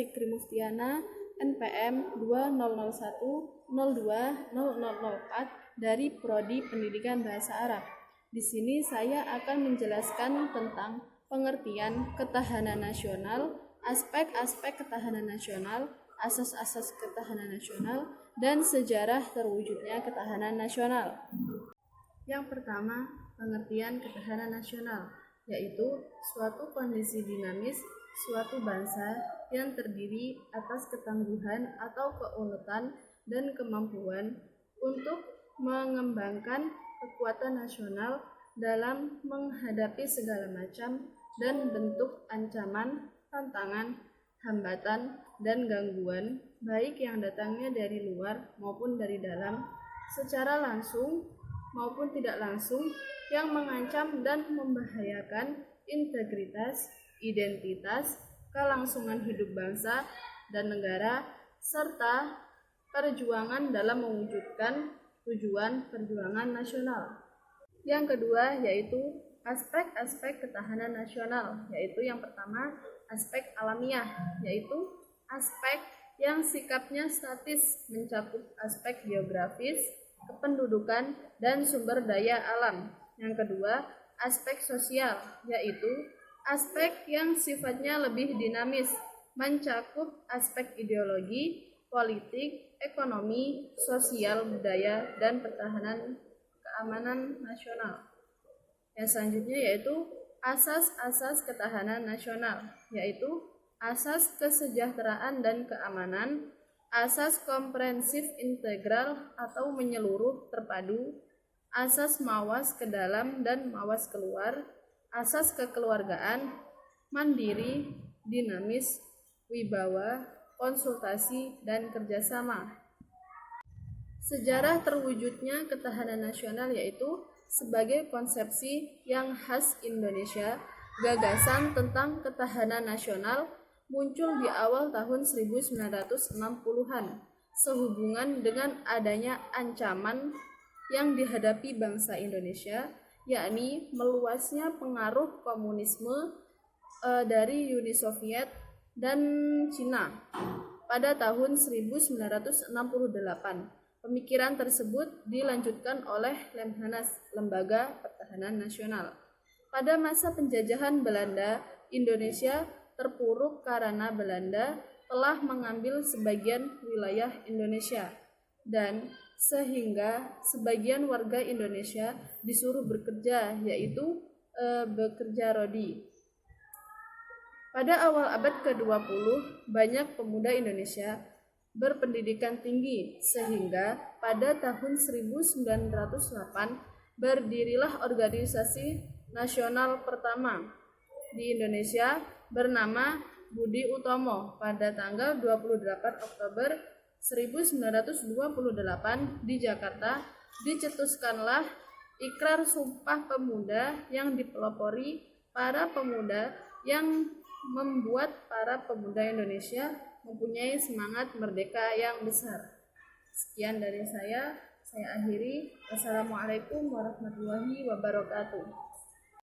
Fikri Mustiana, NPM 2001020004 dari Prodi Pendidikan Bahasa Arab. Di sini saya akan menjelaskan tentang pengertian ketahanan nasional, aspek-aspek ketahanan nasional, asas-asas ketahanan nasional, dan sejarah terwujudnya ketahanan nasional. Yang pertama, pengertian ketahanan nasional, yaitu suatu kondisi dinamis suatu bangsa yang terdiri atas ketangguhan atau keuletan dan kemampuan untuk mengembangkan kekuatan nasional dalam menghadapi segala macam dan bentuk ancaman, tantangan, hambatan, dan gangguan, baik yang datangnya dari luar maupun dari dalam, secara langsung maupun tidak langsung, yang mengancam dan membahayakan integritas, identitas, kelangsungan hidup bangsa dan negara, serta perjuangan dalam mewujudkan tujuan perjuangan nasional. Yang kedua yaitu aspek-aspek ketahanan nasional, yaitu yang pertama aspek alamiah, yaitu aspek yang sikapnya statis mencakup aspek geografis, kependudukan, dan sumber daya alam. Yang kedua, aspek sosial, yaitu aspek yang sifatnya lebih dinamis, mencakup aspek ideologi, politik, ekonomi, sosial, budaya, dan pertahanan keamanan nasional. Yang selanjutnya yaitu asas-asas ketahanan nasional, yaitu asas kesejahteraan dan keamanan, asas komprehensif integral atau menyeluruh terpadu, asas mawas ke dalam dan mawas keluar, asas kekeluargaan, mandiri, dinamis, wibawa, konsultasi, dan kerjasama. Sejarah terwujudnya ketahanan nasional yaitu sebagai konsepsi yang khas Indonesia, gagasan tentang ketahanan nasional muncul di awal tahun 1960-an sehubungan dengan adanya ancaman yang dihadapi bangsa Indonesia, yakni meluasnya pengaruh komunisme dari Uni Soviet dan Cina pada tahun 1968. Pemikiran tersebut dilanjutkan oleh Lemhanas, Lembaga Pertahanan Nasional. Pada masa penjajahan Belanda, Indonesia terpuruk karena Belanda telah mengambil sebagian wilayah Indonesia, dan sehingga sebagian warga Indonesia disuruh bekerja, yaitu bekerja rodi. Pada awal abad ke-20, banyak pemuda Indonesia berpendidikan tinggi, sehingga pada tahun 1908 berdirilah organisasi nasional pertama di Indonesia bernama Budi Utomo. Pada tanggal 28 Oktober 1928 di Jakarta dicetuskanlah Ikrar Sumpah Pemuda yang dipelopori para pemuda yang membuat para pemuda Indonesia mempunyai semangat merdeka yang besar. Sekian dari saya akhiri. Wassalamualaikum warahmatullahi wabarakatuh.